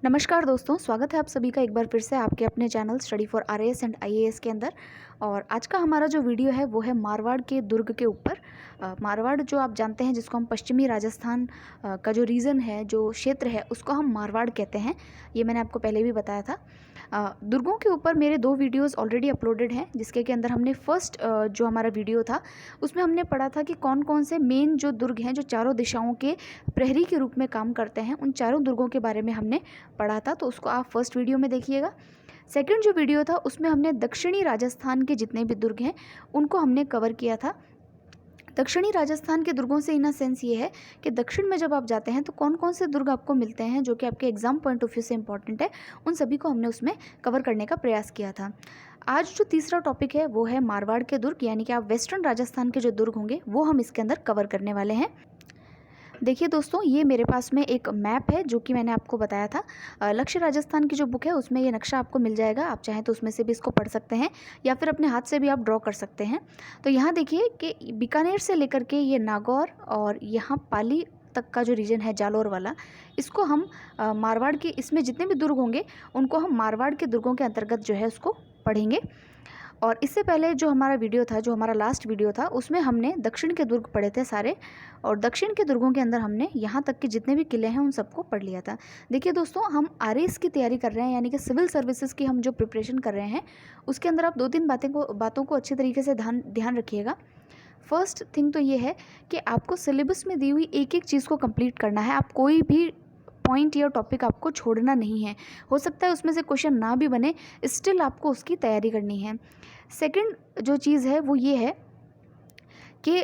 नमस्कार दोस्तों, स्वागत है आप सभी का एक बार फिर से आपके अपने channel study for RAS and IAS के अंदर। और आज का हमारा जो वीडियो है वो है मारवाड़ के दुर्ग के ऊपर। मारवाड़ जो आप जानते हैं, जिसको हम पश्चिमी राजस्थान का जो रीजन है, जो क्षेत्र है, उसको हम मारवाड़ कहते हैं। ये मैंने आपको पहले भी बताया था। दुर्गों के ऊपर मेरे 2 वीडियोस ऑलरेडी अपलोडेड हैं, जिसके के अंदर हमने फर्स्ट जो हमारा वीडियो था उसमें हमने पढ़ा था कि कौन कौन से मेन जो दुर्ग हैं जो चारों दिशाओं के प्रहरी के रूप में काम करते हैं, उन चारों दुर्गों के बारे में हमने पढ़ा था। तो उसको आप फर्स्ट वीडियो में देखिएगा। सेकंड जो वीडियो था उसमें हमने दक्षिणी राजस्थान के जितने भी दुर्ग हैं उनको हमने कवर किया था। दक्षिणी राजस्थान के दुर्गों से इन सेंस ये है कि दक्षिण में जब आप जाते हैं तो कौन कौन से दुर्ग आपको मिलते हैं जो कि आपके एग्जाम पॉइंट ऑफ व्यू से इंपॉर्टेंट है, उन सभी को हमने उसमें कवर करने का प्रयास किया था। आज जो तीसरा टॉपिक है वो है मारवाड़ के दुर्ग, यानी कि आप वेस्टर्न राजस्थान के जो दुर्ग होंगे वो हम इसके अंदर कवर करने वाले हैं। देखिए दोस्तों, ये मेरे पास में एक मैप है जो कि मैंने आपको बताया था। लक्ष्य राजस्थान की जो बुक है उसमें ये नक्शा आपको मिल जाएगा। आप चाहें तो उसमें से भी इसको पढ़ सकते हैं या फिर अपने हाथ से भी आप ड्रॉ कर सकते हैं। तो यहाँ देखिए कि बीकानेर से लेकर के ये नागौर और यहाँ पाली तक का जो रीजन है जालोर वाला, इसको हम मारवाड़ के, इसमें जितने भी दुर्ग होंगे उनको हम मारवाड़ के दुर्गों के अंतर्गत जो है उसको पढ़ेंगे। और इससे पहले जो हमारा वीडियो था, जो हमारा लास्ट वीडियो था, उसमें हमने दक्षिण के दुर्ग पढ़े थे सारे, और दक्षिण के दुर्गों के अंदर हमने यहाँ तक के जितने भी किले हैं उन सबको पढ़ लिया था। देखिए दोस्तों, हम आरएएस की तैयारी कर रहे हैं, यानी कि सिविल सर्विसेज की हम जो प्रिपरेशन कर रहे हैं उसके अंदर आप 2-3 बातों को अच्छे तरीके से ध्यान रखिएगा। फर्स्ट थिंग तो ये है कि आपको सिलेबस में दी हुई एक एक चीज़ को कंप्लीट करना है। आप कोई भी पॉइंट या टॉपिक आपको छोड़ना नहीं है। हो सकता है उसमें से क्वेश्चन ना भी बने, स्टिल आपको उसकी तैयारी करनी है। सेकंड जो चीज़ है वो ये है कि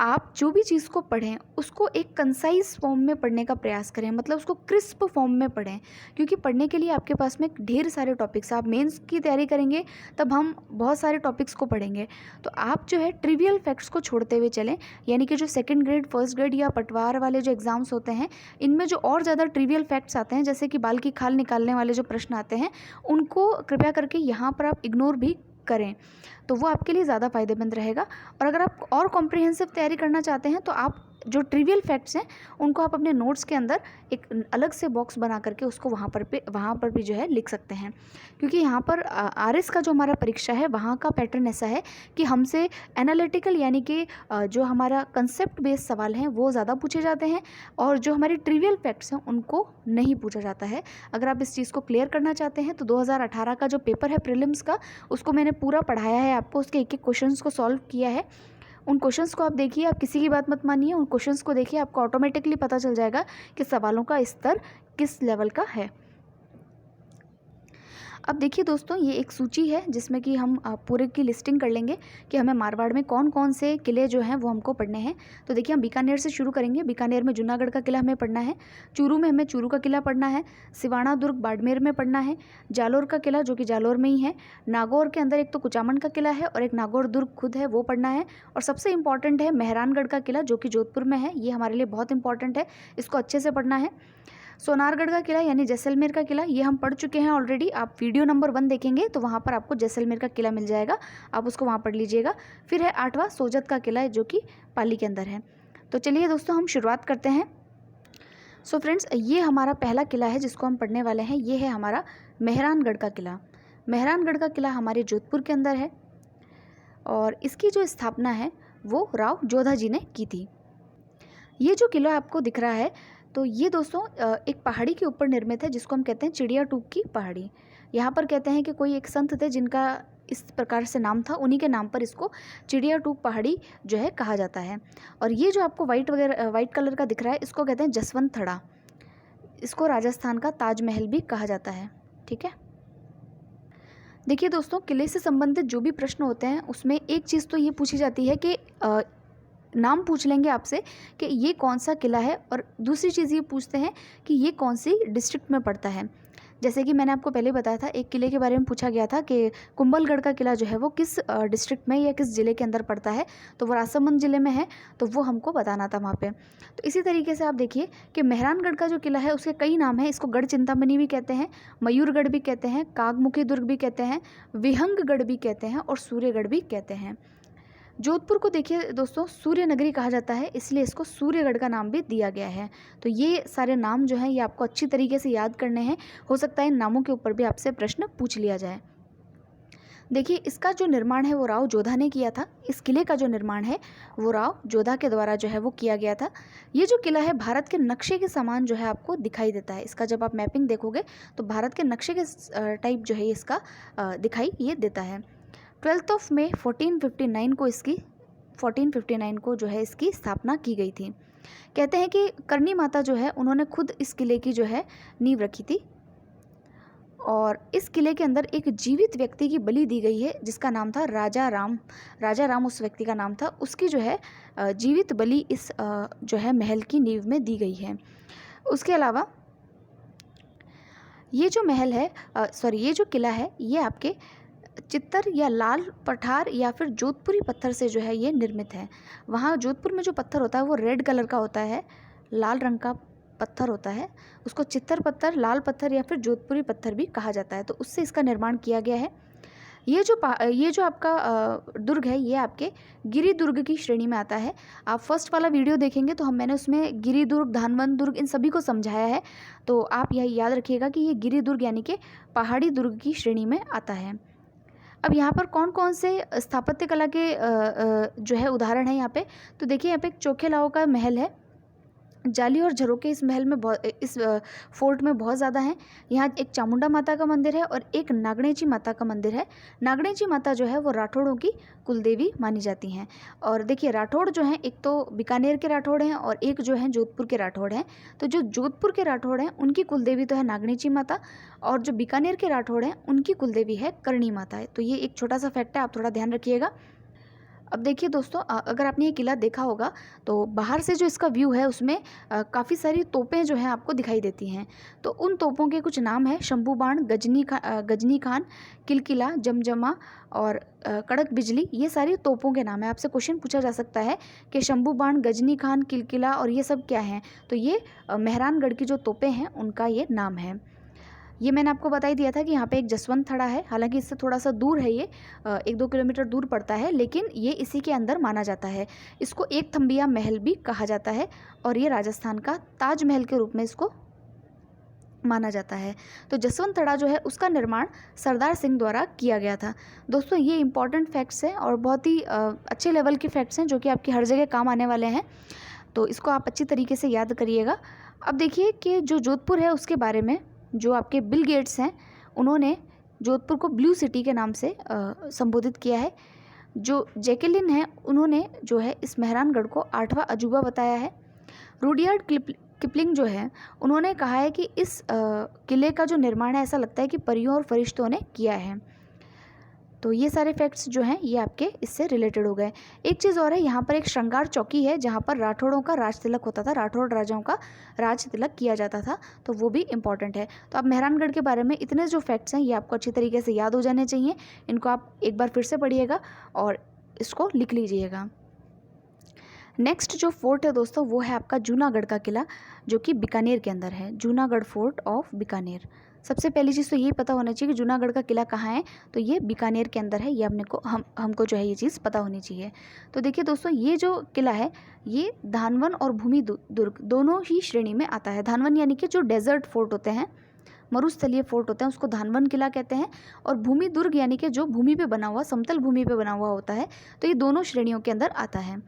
आप जो भी चीज़ को पढ़ें उसको एक कंसाइज फॉर्म में पढ़ने का प्रयास करें, मतलब उसको क्रिस्प फॉर्म में पढ़ें, क्योंकि पढ़ने के लिए आपके पास में ढेर सारे टॉपिक्स। आप मेंस की तैयारी करेंगे तब हम बहुत सारे टॉपिक्स को पढ़ेंगे, तो आप जो है ट्रिवियल फैक्ट्स को छोड़ते हुए चलें। यानी कि जो सेकंड ग्रेड, फर्स्ट ग्रेड या पटवार वाले जो एग्ज़ाम्स होते हैं, इनमें जो और ज़्यादा ट्रिवियल फैक्ट्स आते हैं, जैसे कि बाल की खाल निकालने वाले जो प्रश्न आते हैं, उनको कृपया करके यहाँ पर आप इग्नोर भी करें, तो वो आपके लिए ज़्यादा फ़ायदेमंद रहेगा। और अगर आप और कॉम्प्रिहेंसिव तैयारी करना चाहते हैं तो आप जो ट्रिवियल फैक्ट्स हैं उनको आप अपने नोट्स के अंदर एक अलग से बॉक्स बना करके उसको वहाँ पर भी जो है लिख सकते हैं। क्योंकि यहाँ पर आरएस का जो हमारा परीक्षा है वहाँ का पैटर्न ऐसा है कि हमसे एनालिटिकल, यानी कि जो हमारा कंसेप्ट बेस्ड सवाल हैं वो ज़्यादा पूछे जाते हैं, और जो हमारी ट्रिवियल फैक्ट्स हैं उनको नहीं पूछा जाता है। अगर आप इस चीज़ को क्लियर करना चाहते हैं तो 2018 का जो पेपर है प्रीलिम्स का, उसको मैंने पूरा पढ़ाया है आपको, उसके एक एक क्वेश्चंस को सॉल्व किया है। उन क्वेश्चंस को आप देखिए, आप किसी की बात मत मानिए, उन क्वेश्चंस को देखिए, आपको ऑटोमेटिकली पता चल जाएगा कि सवालों का स्तर किस लेवल का है। अब देखिए दोस्तों, ये एक सूची है जिसमें कि हम पूरे की लिस्टिंग कर लेंगे कि हमें मारवाड़ में कौन कौन से किले जो हैं वो हमको पढ़ने हैं। तो देखिए, हम बीकानेर से शुरू करेंगे। बीकानेर में जूनागढ़ का किला हमें पढ़ना है, चूरू में हमें चूरू का किला पढ़ना है, सिवाना दुर्ग बाड़मेर में पढ़ना है, जालोर का किला जो कि जालोर में ही है, नागौर के अंदर एक तो कुचामन का किला है और एक नागौर दुर्ग खुद है, वो पढ़ना है। और सबसे इंपॉर्टेंट है मेहरानगढ़ का किला जो कि जोधपुर में है, ये हमारे लिए बहुत इंपॉर्टेंट है, इसको अच्छे से पढ़ना है। सोनारगढ़ का किला यानी जैसलमेर का किला, ये हम पढ़ चुके हैं ऑलरेडी। आप वीडियो नंबर 1 देखेंगे तो वहाँ पर आपको जैसलमेर का किला मिल जाएगा, आप उसको वहाँ पढ़ लीजिएगा। फिर है 8वां सोजत का किला है जो कि पाली के अंदर है। तो चलिए दोस्तों, हम शुरुआत करते हैं। सो फ्रेंड्स, ये हमारा पहला किला है जिसको हम पढ़ने वाले हैं, ये है हमारा मेहरानगढ़ का किला। मेहरानगढ़ का किला हमारे जोधपुर के अंदर है और इसकी जो स्थापना है वो राव जोधा जी ने की थी। ये जो किला आपको दिख रहा है, तो ये दोस्तों एक पहाड़ी के ऊपर निर्मित है जिसको हम कहते हैं चिड़िया टूक की पहाड़ी। यहाँ पर कहते हैं कि कोई एक संत थे जिनका इस प्रकार से नाम था, उन्हीं के नाम पर इसको चिड़िया टूक पहाड़ी जो है कहा जाता है। और ये जो आपको वाइट कलर का दिख रहा है, इसको कहते हैं जसवंत थड़ा। इसको राजस्थान का ताजमहल भी कहा जाता है। ठीक है, देखिए दोस्तों, किले से संबंधित जो भी प्रश्न होते हैं उसमें एक चीज़ तो ये पूछी जाती है कि नाम पूछ लेंगे आपसे कि ये कौन सा किला है, और दूसरी चीज़ ये पूछते हैं कि ये कौन सी डिस्ट्रिक्ट में पड़ता है। जैसे कि मैंने आपको पहले बताया था, एक किले के बारे में पूछा गया था कि कुंभलगढ़ का किला जो है वो किस डिस्ट्रिक्ट में या किस ज़िले के अंदर पड़ता है, तो वो राजसमंद ज़िले में है, तो वो हमको बताना था वहाँ पे। तो इसी तरीके से आप देखिए कि मेहरानगढ़ का जो किला है उसके कई नाम हैं। इसको गढ़ चिंतामणि भी कहते हैं, मयूरगढ़ भी कहते हैं, कागमुखी दुर्ग भी कहते हैं, विहंगगढ़ भी कहते हैं और सूर्यगढ़ भी कहते हैं। जोधपुर को देखिए दोस्तों सूर्य नगरी कहा जाता है, इसलिए इसको सूर्यगढ़ का नाम भी दिया गया है। तो ये सारे नाम जो हैं ये आपको अच्छी तरीके से याद करने हैं। हो सकता है इन नामों के ऊपर भी आपसे प्रश्न पूछ लिया जाए। देखिए इसका जो निर्माण है वो राव जोधा ने किया था। इस किले का जो निर्माण है वो राव जोधा के द्वारा जो है वो किया गया था। ये जो किला है भारत के नक्शे के समान जो है आपको दिखाई देता है। इसका जब आप मैपिंग देखोगे तो भारत के नक्शे के टाइप जो है इसका दिखाई ये देता है। 12 मई 1459 को जो है इसकी स्थापना की गई थी। कहते हैं कि करनी माता जो है उन्होंने खुद इस किले की जो है नींव रखी थी और इस किले के अंदर एक जीवित व्यक्ति की बलि दी गई है जिसका नाम था राजा राम। राजा राम उस व्यक्ति का नाम था। उसकी जो है जीवित बलि इस जो है महल की नींव में दी गई है। उसके अलावा ये जो महल है ये जो किला है ये आपके चित्तर या लाल पठार या फिर जोधपुरी पत्थर से जो है ये निर्मित है। वहाँ जोधपुर में जो पत्थर होता है वो रेड कलर का होता है, लाल रंग का पत्थर होता है। उसको चित्तर पत्थर, लाल पत्थर या फिर जोधपुरी पत्थर भी कहा जाता है। तो उससे इसका निर्माण किया गया है। ये जो आपका दुर्ग है ये आपके गिरि दुर्ग की श्रेणी में आता है। आप फर्स्ट वाला वीडियो देखेंगे तो मैंने उसमें गिरि दुर्ग, धानवन दुर्ग इन सभी को समझाया है। तो आप यह याद रखिएगा कि ये गिरि दुर्ग यानी कि पहाड़ी दुर्ग की श्रेणी में आता है। अब यहाँ पर कौन कौन से स्थापत्य कला के जो है उदाहरण है यहाँ पे, तो देखिए यहाँ पे एक चोखेलाओं का महल है। जाली और झरोके इस महल में इस फोर्ट में बहुत ज़्यादा हैं। यहाँ एक चामुंडा माता का मंदिर है और एक नागणेची माता का मंदिर है। नागणेची माता जो है वो राठौड़ों की कुलदेवी मानी जाती हैं। और देखिए राठौड़ जो हैं एक तो बीकानेर के राठौड़ हैं और एक जो हैं जोधपुर के राठौड़ हैं। तो जो जोधपुर के राठौड़ हैं उनकी कुलदेवी तो है नागणेची माता और जो बीकानेर के राठौड़ हैं उनकी कुलदेवी है करणी माता है। तो ये एक छोटा सा फैक्ट है, आप थोड़ा ध्यान रखिएगा। अब देखिए दोस्तों अगर आपने ये किला देखा होगा तो बाहर से जो इसका व्यू है उसमें काफ़ी सारी तोपें जो हैं आपको दिखाई देती हैं। तो उन तोपों के कुछ नाम हैं शंभू बाण, गजनी खान, किलकिला, जमजमा और कड़क बिजली। ये सारी तोपों के नाम है। आपसे क्वेश्चन पूछा जा सकता है कि शंभू बाण, गजनी खान, किलकिला और ये सब क्या हैं। तो ये मेहरानगढ़ की जो तोपें हैं उनका ये नाम है। ये मैंने आपको बता ही दिया था कि यहाँ पे एक जसवंत थड़ा है। हालांकि इससे थोड़ा सा दूर है, ये 1-2 किलोमीटर दूर पड़ता है, लेकिन ये इसी के अंदर माना जाता है। इसको एक थंबिया महल भी कहा जाता है और ये राजस्थान का ताजमहल के रूप में इसको माना जाता है। तो जसवंत थड़ा जो है उसका निर्माण सरदार सिंह द्वारा किया गया था। दोस्तों ये इंपॉर्टेंट फैक्ट्स हैं और बहुत ही अच्छे लेवल के फैक्ट्स हैं जो कि आपकी हर जगह काम आने वाले हैं। तो इसको आप अच्छी तरीके से याद करिएगा। अब देखिए कि जो जोधपुर है उसके बारे में जो आपके बिल गेट्स हैं उन्होंने जोधपुर को ब्लू सिटी के नाम से संबोधित किया है। जो जैकलिन है उन्होंने जो है इस मेहरानगढ़ को 8वां अजूबा बताया है। रुडयार्ड किपलिंग जो है उन्होंने कहा है कि इस किले का जो निर्माण है ऐसा लगता है कि परियों और फरिश्तों ने किया है। तो ये सारे फैक्ट्स जो हैं ये आपके इससे रिलेटेड हो गए। एक चीज़ और है, यहाँ पर एक श्रृंगार चौकी है जहाँ पर राठौड़ों का राज तिलक होता था, राठौड़ राजाओं का राज तिलक किया जाता था। तो वो भी इम्पॉर्टेंट है। तो आप मेहरानगढ़ के बारे में इतने जो फैक्ट्स हैं ये आपको अच्छी तरीके से याद हो जाने चाहिए। इनको आप एक बार फिर से पढ़िएगा और इसको लिख लीजिएगा। नेक्स्ट जो फोर्ट है दोस्तों वो है आपका जूनागढ़ का किला जो कि बीकानेर के अंदर है। Junagadh fort of Bikaner. सबसे पहली चीज़ तो यही पता होना चाहिए कि जूनागढ़ का किला कहाँ है, तो ये बीकानेर के अंदर है। ये हमको जो है ये चीज़ पता होनी चाहिए। तो देखिए दोस्तों ये जो किला है ये धानवन और भूमि दुर्ग दोनों ही श्रेणी में आता है। धानवन यानी कि जो डेजर्ट फोर्ट होते हैं, मरुस्थलीय फोर्ट होते हैं, उसको धानवन किला कहते हैं। और भूमि दुर्ग यानी कि जो भूमि पे बना हुआ, समतल भूमि पे बना हुआ होता है। तो ये दोनों श्रेणियों के अंदर आता है।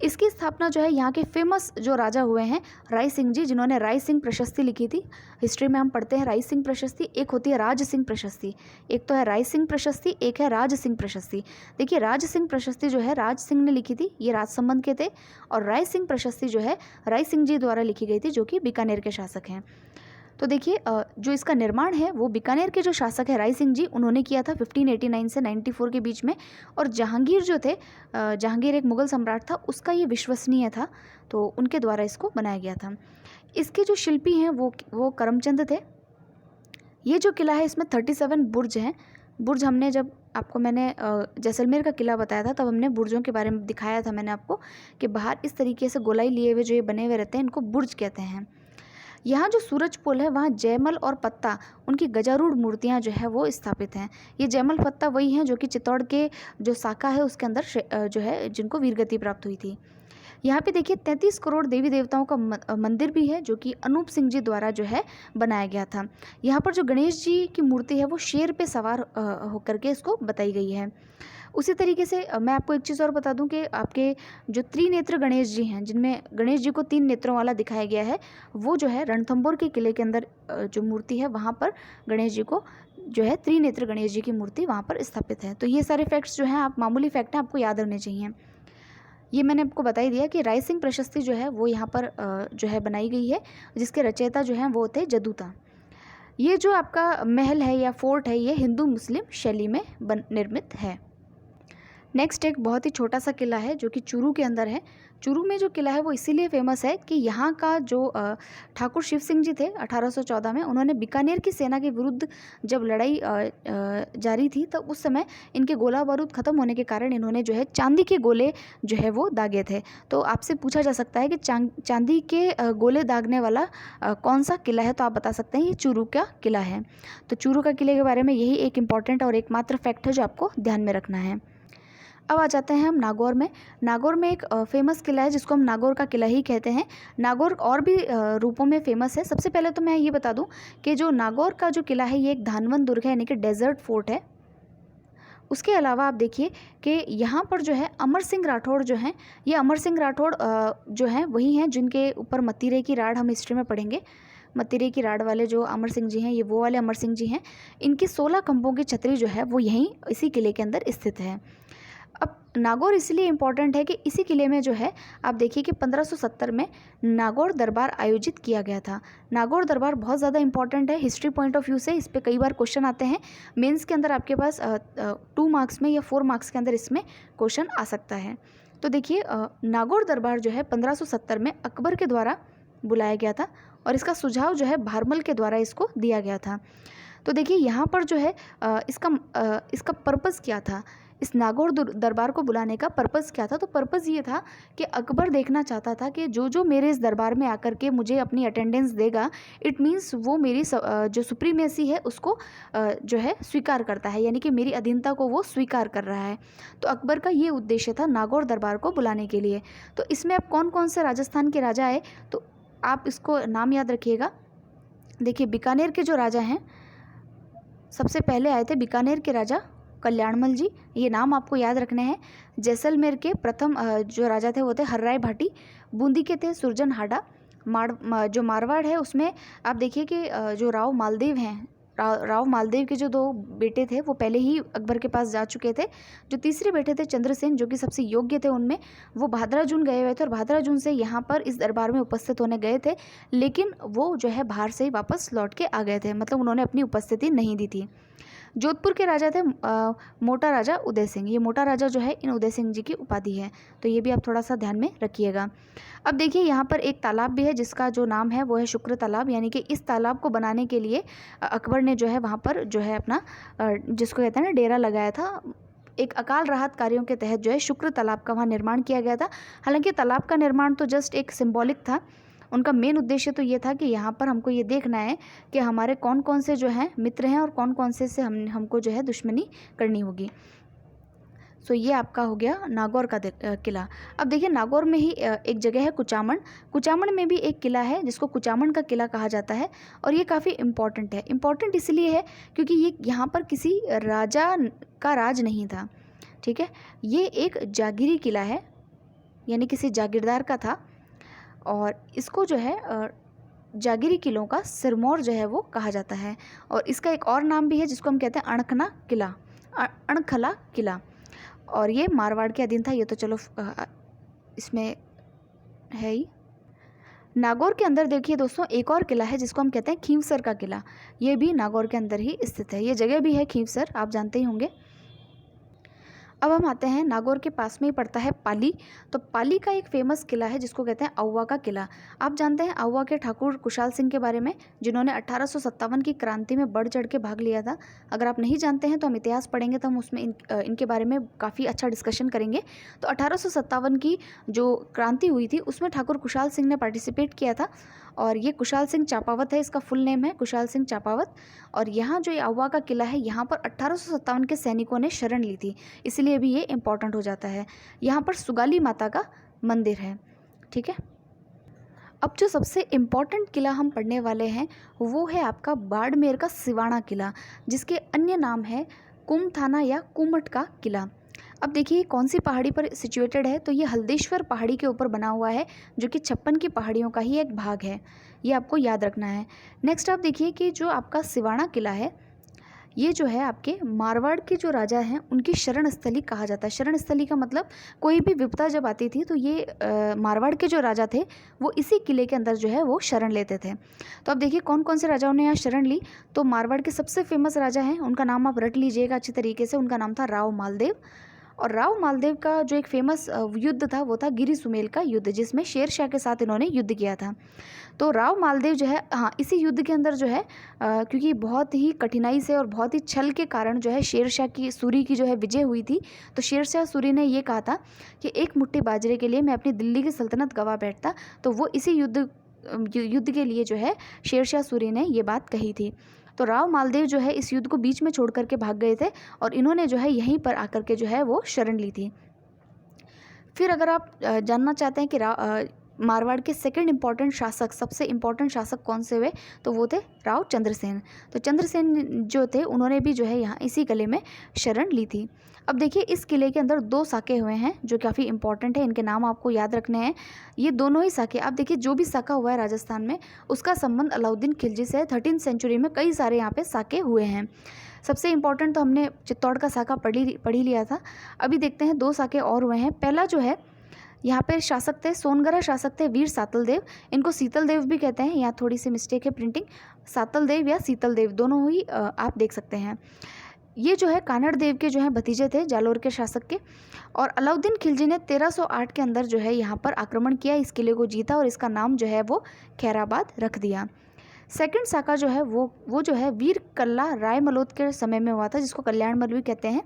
इसकी स्थापना जो है यहाँ के फेमस जो राजा हुए हैं राय सिंह जी, जिन्होंने राय सिंह प्रशस्ति लिखी थी। हिस्ट्री में हम पढ़ते हैं राय सिंह प्रशस्ति, एक होती है राज सिंह प्रशस्ति। एक तो है राय सिंह प्रशस्ति, एक है राज सिंह प्रशस्ति। देखिए राज सिंह प्रशस्ति जो है राज सिंह ने लिखी थी, ये राज संबंध के थे। और राय सिंह प्रशस्ति जो है राय सिंह जी द्वारा लिखी गई थी जो कि बीकानेर के शासक हैं। तो देखिए जो इसका निर्माण है वो बीकानेर के जो शासक है राय सिंह जी उन्होंने किया था 1589 से 94 के बीच में। और जहांगीर जो थे, जहांगीर एक मुग़ल सम्राट था, उसका ये विश्वसनीय था, तो उनके द्वारा इसको बनाया गया था। इसके जो शिल्पी हैं वो करमचंद थे। ये जो किला है इसमें 37 बुर्ज हैं। बुर्ज हमने जब आपको मैंने जैसलमेर का किला बताया था तब हमने बुर्जों के बारे में दिखाया था मैंने आपको कि बाहर इस तरीके से गोलाई लिए हुए जो ये बने हुए रहते हैं इनको बुर्ज कहते हैं। यहाँ जो सूरज पुल है वहाँ जयमल और पत्ता उनकी गजारूढ़ मूर्तियाँ जो है वो स्थापित हैं। ये जयमल पत्ता वही हैं जो कि चित्तौड़ के जो शाखा है उसके अंदर जो है जिनको वीरगति प्राप्त हुई थी। यहाँ पे देखिए 33 करोड़ देवी देवताओं का मंदिर भी है जो कि अनूप सिंह जी द्वारा जो है बनाया गया था। यहाँ पर जो गणेश जी की मूर्ति है वो शेर पे सवार होकर के इसको बताई गई है। उसी तरीके से मैं आपको एक चीज़ और बता दूं कि आपके जो त्रिनेत्र गणेश जी हैं, जिनमें गणेश जी को 3 नेत्रों वाला दिखाया गया है, वो जो है रणथंभौर के किले के अंदर जो मूर्ति है वहाँ पर गणेश जी को जो है त्रिनेत्र गणेश जी की मूर्ति वहाँ पर स्थापित है। तो ये सारे फैक्ट्स जो हैं आप मामूली फैक्ट हैं, आपको याद रखने चाहिए। ये मैंने आपको बता ही दिया कि राय सिंह प्रशस्ति जो है वो यहाँ पर जो है बनाई गई है, जिसके रचयिता जो हैं वो थे जदूता। ये जो आपका महल है या फोर्ट है ये हिंदू मुस्लिम शैली में निर्मित है। नेक्स्ट एक बहुत ही छोटा सा किला है जो कि चूरू के अंदर है। चूरू में जो किला है वो इसीलिए फेमस है कि यहाँ का जो ठाकुर शिव सिंह जी थे 1814 में, उन्होंने बीकानेर की सेना के विरुद्ध जब लड़ाई जारी थी तब उस समय इनके गोला बारूद ख़त्म होने के कारण इन्होंने जो है चांदी के गोले जो है वो दागे थे। तो आपसे पूछा जा सकता है कि चांदी के गोले दागने वाला कौन सा किला है, तो आप बता सकते हैं ये चूरू का किला है। तो चूरू का किले के बारे में यही एक इम्पॉर्टेंट और एकमात्र फैक्ट है जो आपको ध्यान में रखना है। अब आ जाते हैं हम नागौर में। नागौर में एक फेमस किला है जिसको हम नागौर का किला ही कहते हैं। नागौर और भी रूपों में फेमस है। सबसे पहले तो मैं ये बता दूं कि जो नागौर का जो किला है ये एक धानवन दुर्ग है, यानी कि डेजर्ट फोर्ट है। उसके अलावा आप देखिए कि यहाँ पर जो है अमर सिंह राठौड़ जो हैं, ये अमर सिंह राठौड़ जो हैं वही हैं जिनके ऊपर मत्तीरे की राड़ हम हिस्ट्री में पढ़ेंगे। मत्तीरे की राड़ वाले जो अमर सिंह जी हैं ये वो वाले अमर सिंह जी हैं। इनकी 16 खंभों की छतरी जो है वो यहीं इसी किले के अंदर स्थित है। अब नागौर इसलिए इम्पॉर्टेंट है कि इसी किले में जो है आप देखिए कि 1570 में नागौर दरबार आयोजित किया गया था। नागौर दरबार बहुत ज़्यादा इंपॉर्टेंट है हिस्ट्री पॉइंट ऑफ व्यू से। इस पे कई बार क्वेश्चन आते हैं मेंस के अंदर, आपके पास 2 मार्क्स में या 4 मार्क्स के अंदर इसमें क्वेश्चन आ सकता है। तो देखिए नागौर दरबार जो है 1570 में अकबर के द्वारा बुलाया गया था और इसका सुझाव जो है भारमल के द्वारा इसको दिया गया था। तो देखिए यहाँ पर जो है इसका पर्पज़ क्या था, इस नागौर दरबार को बुलाने का पर्पज़ क्या था। तो पर्पज़ ये था कि अकबर देखना चाहता था कि जो जो मेरे इस दरबार में आकर के मुझे अपनी अटेंडेंस देगा, इट मीन्स वो मेरी जो सुप्रीमेसी है उसको जो है स्वीकार करता है, यानी कि मेरी अधीनता को वो स्वीकार कर रहा है। तो अकबर का ये उद्देश्य था नागौर दरबार को बुलाने के लिए। तो इसमें अब कौन कौन से राजस्थान के राजा आए, तो आप इसको नाम याद रखिएगा। देखिए बीकानेर के जो राजा हैं, सबसे पहले आए थे बीकानेर के राजा कल्याणमल जी, ये नाम आपको याद रखने हैं। जैसलमेर के प्रथम जो राजा थे वो थे हर्राय भाटी। बूंदी के थे सुरजन हाडा। जो मारवाड़ है उसमें आप देखिए कि जो राव मालदेव हैं, राव मालदेव के जो 2 बेटे थे वो पहले ही अकबर के पास जा चुके थे। जो तीसरे बेटे थे चंद्रसेन, जो कि सबसे योग्य थे उनमें, वो भादरा जून गए हुए थे और भादरा जून से यहाँ पर इस दरबार में उपस्थित होने गए थे, लेकिन वो जो है बाहर से ही वापस लौट के आ गए थे, मतलब उन्होंने अपनी उपस्थिति नहीं दी थी। जोधपुर के राजा थे मोटा राजा उदय सिंह। ये मोटा राजा जो है इन उदय सिंह जी की उपाधि है, तो ये भी आप थोड़ा सा ध्यान में रखिएगा। अब देखिए यहाँ पर एक तालाब भी है जिसका जो नाम है वो है शुक्र तालाब, यानी कि इस तालाब को बनाने के लिए अकबर ने जो है वहाँ पर जो है अपना जिसको कहते हैं ना डेरा लगाया था। एक अकाल राहत कार्यों के तहत जो है शुक्र तालाब का वहाँ निर्माण किया गया था। हालांकि तालाब का निर्माण तो जस्ट एक सिंबॉलिक था, उनका मेन उद्देश्य तो ये था कि यहाँ पर हमको ये देखना है कि हमारे कौन कौन से जो हैं मित्र हैं और कौन कौन से हमको जो है दुश्मनी करनी होगी। सो ये आपका हो गया नागौर का किला। अब देखिए नागौर में ही एक जगह है कुचामन। कुचामन में भी एक किला है जिसको कुचामन का किला कहा जाता है और ये काफ़ी इम्पॉर्टेंट है। इम्पॉर्टेंट इसलिए है क्योंकि ये यहाँ पर किसी राजा का राज नहीं था, ठीक है, ये एक जागीरी किला है, यानी किसी जागीरदार का था और इसको जो है जागीरी किलों का सिरमौर जो है वो कहा जाता है। और इसका एक और नाम भी है जिसको हम कहते हैं अणखना किला, अणखला किला, और ये मारवाड़ के अधीन था। ये तो चलो इसमें है ही। नागौर के अंदर देखिए दोस्तों एक और किला है जिसको हम कहते हैं खींवसर का किला। ये भी नागौर के अंदर ही स्थित है। ये जगह भी है खींवसर, आप जानते ही होंगे। अब हम आते हैं नागौर के पास में ही पड़ता है पाली। तो पाली का एक फेमस किला है जिसको कहते हैं औवा का किला। आप जानते हैं औवा के ठाकुर कुशाल सिंह के बारे में, जिन्होंने 1857 की क्रांति में बढ़ चढ़ के भाग लिया था। अगर आप नहीं जानते हैं तो हम इतिहास पढ़ेंगे तो हम उसमें इनके बारे में काफ़ी अच्छा डिस्कशन करेंगे। तो 1857 की जो क्रांति हुई थी उसमें ठाकुर कुशाल सिंह ने पार्टिसिपेट किया था और ये कुशाल सिंह चापावत है, इसका फुल नेम है कुशाल सिंह चापावत। और यहाँ जो ये आउवा का किला है, यहाँ पर 1857 के सैनिकों ने शरण ली थी, इसलिए भी ये इम्पॉर्टेंट हो जाता है। यहाँ पर सुगाली माता का मंदिर है। ठीक है, अब जो सबसे इम्पॉर्टेंट किला हम पढ़ने वाले हैं वो है आपका बाड़मेर का सिवाना किला, जिसके अन्य नाम है कुमथाना या कुमट का किला। अब देखिए कौन सी पहाड़ी पर सिचुएटेड है, तो ये हल्देश्वर पहाड़ी के ऊपर बना हुआ है, जो कि 56 की पहाड़ियों का ही एक भाग है, ये आपको याद रखना है। नेक्स्ट आप देखिए कि जो आपका सिवाना किला है, ये जो है आपके मारवाड़ के जो राजा हैं उनकी शरण स्थली कहा जाता है। शरण स्थली का मतलब कोई भी विपदा जब आती थी तो ये मारवाड़ के जो राजा थे वो इसी किले के अंदर जो है वो शरण लेते थे। तो अब देखिए कौन कौन से राजाओं ने यहाँ शरण ली। तो मारवाड़ के सबसे फेमस राजा हैं, उनका नाम आप रट लीजिएगा अच्छी तरीके से, उनका नाम था राव मालदेव। और राव मालदेव का जो एक फेमस युद्ध था वो था गिरी सुमेल का युद्ध, जिसमें शेर शाह के साथ इन्होंने युद्ध किया था। तो राव मालदेव जो है, हाँ, इसी युद्ध के अंदर जो है क्योंकि बहुत ही कठिनाई से और बहुत ही छल के कारण जो है शेर शाह की सूरी की जो है विजय हुई थी। तो शेर शाह सूरी ने ये कहा था कि एक मुट्ठी बाजरे के लिए मैं अपनी दिल्ली की सल्तनत गवा बैठता। तो वो इसी युद्ध के लिए जो है शेर शाह सूरी ने ये बात कही थी। तो राव मालदेव जो है इस युद्ध को बीच में छोड़ करके भाग गए थे और इन्होंने जो है यहीं पर आकर के जो है वो शरण ली थी। फिर अगर आप जानना चाहते हैं कि मारवाड़ के सेकंड इम्पॉर्टेंट शासक, सबसे इम्पॉर्टेंट शासक कौन से हुए, तो वो थे राव चंद्रसेन। तो चंद्रसेन जो थे उन्होंने भी जो है यहाँ इसी किले में शरण ली थी। अब देखिए इस किले के अंदर 2 साके हुए हैं जो काफ़ी इंपॉर्टेंट है, इनके नाम आपको याद रखने हैं। ये दोनों ही साके, आप देखिए जो भी साका हुआ है राजस्थान में उसका संबंध अलाउद्दीन खिलजी से है। 13th सेंचुरी में कई सारे यहाँ पे साके हुए हैं। सबसे इम्पॉर्टेंट तो हमने चित्तौड़ का साका पढ़ ही लिया था। अभी देखते हैं 2 साके और हुए हैं। पहला जो है यहाँ पे शासक थे, सोनगरा शासक थे वीर सातल देव, इनको शीतल देव भी कहते हैं, यहाँ थोड़ी सी मिस्टेक है प्रिंटिंग, सातल देव या शीतल देव दोनों ही आप देख सकते हैं। ये जो है कानड़ देव के जो है भतीजे थे जालोर के शासक के। और अलाउद्दीन खिलजी ने 1308 के अंदर जो है यहाँ पर आक्रमण किया, इस किले को जीता और इसका नाम जो है वो खैराबाद रख दिया। सेकंड साका जो है वो जो है वीर कल्ला राय मलोद के समय में हुआ था, जिसको कल्याण मल भी कहते हैं।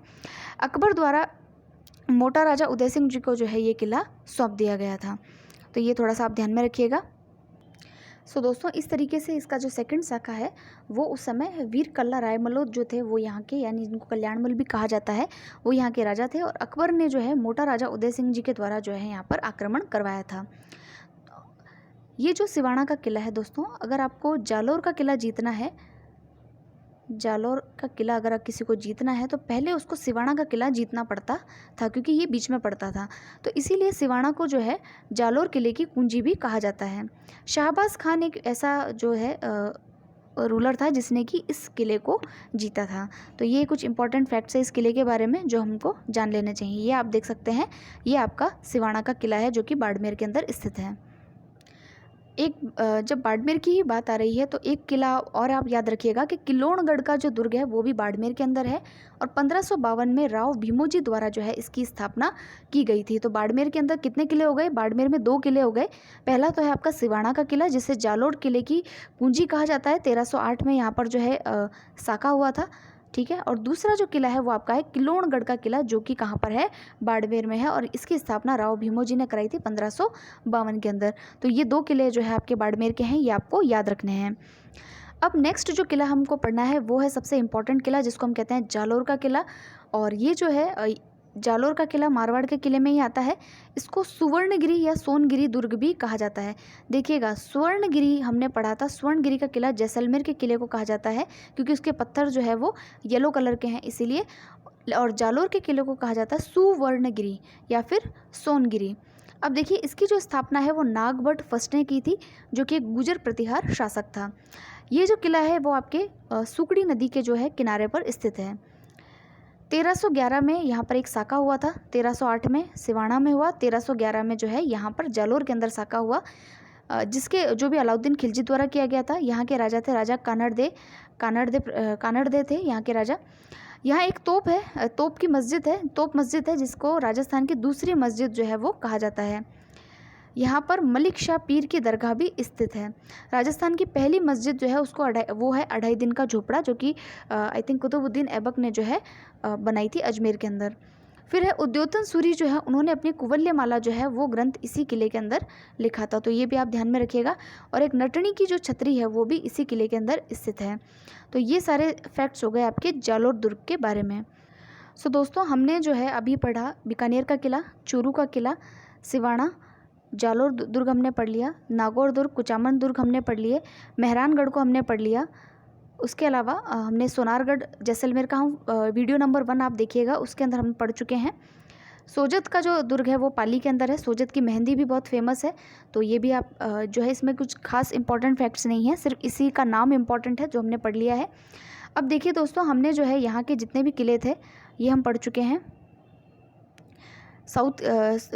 अकबर द्वारा मोटा राजा उदय सिंह जी को जो है ये किला सौंप दिया गया था। तो ये थोड़ा सा आप ध्यान में रखिएगा। सो दोस्तों इस तरीके से इसका जो सेकंड शाखा है वो उस समय वीर कल्ला राय मलोद जो थे वो यहाँ के, यानी जिनको कल्याणमल भी कहा जाता है, वो यहाँ के राजा थे। और अकबर ने जो है मोटा राजा उदय सिंह जी के द्वारा जो है यहाँ पर आक्रमण करवाया था। ये जो सिवाना का किला है दोस्तों, अगर आपको जालोर का किला जीतना है, जालोर का किला अगर किसी को जीतना है तो पहले उसको सिवाना का किला जीतना पड़ता था, क्योंकि ये बीच में पड़ता था। तो इसीलिए सिवाना को जो है जालोर किले की कुंजी भी कहा जाता है। शाहबाज खान एक ऐसा जो है रूलर था जिसने कि इस किले को जीता था। तो ये कुछ इंपॉर्टेंट फैक्ट्स है इस किले के बारे में जो हमको जान लेने चाहिए। ये आप देख सकते हैं, ये आपका सिवाना का किला है जो कि बाड़मेर के अंदर स्थित है। एक जब बाड़मेर की ही बात आ रही है तो एक किला और आप याद रखिएगा कि किलोणगढ़ का जो दुर्ग है वो भी बाड़मेर के अंदर है। और 1552 में राव भीमोजी द्वारा जो है इसकी स्थापना की गई थी। तो बाड़मेर के अंदर कितने किले हो गए? बाड़मेर में 2 किले हो गए। पहला तो है आपका सिवाना का किला, जिसे जालोर किले की कुंजी कहा जाता है। 1308 में यहाँ पर जो है साका हुआ था, ठीक है। और दूसरा जो किला है वो आपका है किलोणगढ़ का किला, जो कि कहाँ पर है? बाड़मेर में है। और इसकी स्थापना राव भीमोजी ने कराई थी 1552 के अंदर। तो ये 2 किले जो है आपके बाड़मेर के हैं, ये आपको याद रखने हैं। अब नेक्स्ट जो किला हमको पढ़ना है वो है सबसे इम्पॉर्टेंट किला, जिसको हम कहते हैं जालोर का किला। और ये जो है जालोर का किला मारवाड़ के किले में ही आता है। इसको सुवर्णगिरी या सोनगिरी दुर्ग भी कहा जाता है। देखिएगा, स्वर्णगिरी हमने पढ़ा था, स्वर्णगिरी का किला जैसलमेर के किले को कहा जाता है क्योंकि उसके पत्थर जो है वो येलो कलर के हैं इसीलिए। और जालोर के किले को कहा जाता है सुवर्णगिरी या फिर सोनगिरी। अब देखिए इसकी जो स्थापना है वो नागभट्ट फर्स्ट ने की थी, जो कि एक गुजर प्रतिहार शासक था। ये जो किला है वो आपके सुकड़ी नदी के जो है किनारे पर स्थित है। 1311 में यहाँ पर एक साका हुआ था, 1308 में सिवाना में हुआ, 1311 में जो है यहाँ पर जालोर के अंदर साका हुआ, जिसके जो भी अलाउद्दीन खिलजी द्वारा किया गया था। यहाँ के राजा थे राजा कानड़ दे थे यहाँ के राजा। यहाँ एक तोप है, तोप की मस्जिद है, तोप मस्जिद है, जिसको राजस्थान की दूसरी मस्जिद जो है वो कहा जाता है। यहाँ पर मलिक शाह पीर की दरगाह भी स्थित है। राजस्थान की पहली मस्जिद जो है उसको वो है 2.5 दिन का झोपड़ा, जो कि आई थिंक कुतुबुद्दीन ऐबक ने जो है बनाई थी अजमेर के अंदर। फिर है उद्योतन सूरी जो है, उन्होंने अपनी कुवल्यमाला जो है वो ग्रंथ इसी किले के अंदर लिखा था, तो ये भी आप ध्यान में रखिएगा। और एक नटनी की जो छतरी है वो भी इसी किले के अंदर स्थित है। तो ये सारे फैक्ट्स हो गए आपके जालोर दुर्ग के बारे में। सो दोस्तों, हमने जो है अभी पढ़ा बीकानेर का किला, चूरू का किला, सिवाना, जालोर दुर्ग हमने पढ़ लिया, नागौर दुर्ग, कुचामन दुर्ग हमने पढ़ लिए, मेहरानगढ़ को हमने पढ़ लिया। उसके अलावा हमने सोनारगढ़ जैसलमेर का हम वीडियो नंबर 1 आप देखिएगा, उसके अंदर हम पढ़ चुके हैं। सोजत का जो दुर्ग है वो पाली के अंदर है। सोजत की मेहंदी भी बहुत फेमस है, तो ये भी आप जो है इसमें कुछ खास इंपॉर्टेंट फैक्ट्स नहीं है, सिर्फ इसी का नाम इम्पॉर्टेंट है जो हमने पढ़ लिया है। अब देखिए दोस्तों, हमने जो है यहाँ के जितने भी किले थे ये हम पढ़ चुके हैं।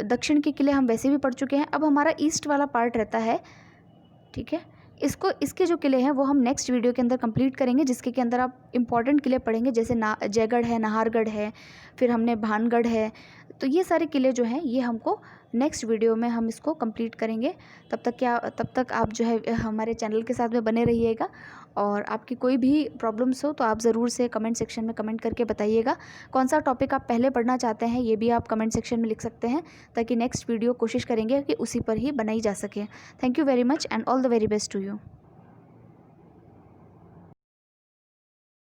दक्षिण के किले हम वैसे भी पढ़ चुके हैं। अब हमारा ईस्ट वाला पार्ट रहता है, ठीक है। इसके जो किले हैं वो हम नेक्स्ट वीडियो के अंदर कंप्लीट करेंगे, जिसके के अंदर आप इंपॉर्टेंट किले पढ़ेंगे, जैसे जयगढ़ है, नाहरगढ़ है, फिर हमने भानगढ़ है। तो ये सारे किले जो हैं ये हमको नेक्स्ट वीडियो में हम इसको कंप्लीट करेंगे। तब तक आप जो है हमारे चैनल के साथ में बने रहिएगा। और आपकी कोई भी प्रॉब्लम्स हो तो आप ज़रूर से कमेंट सेक्शन में कमेंट करके बताइएगा। कौन सा टॉपिक आप पहले पढ़ना चाहते हैं ये भी आप कमेंट सेक्शन में लिख सकते हैं, ताकि नेक्स्ट वीडियो कोशिश करेंगे कि उसी पर ही बनाई जा सके। Thank you very much and all the very best to you.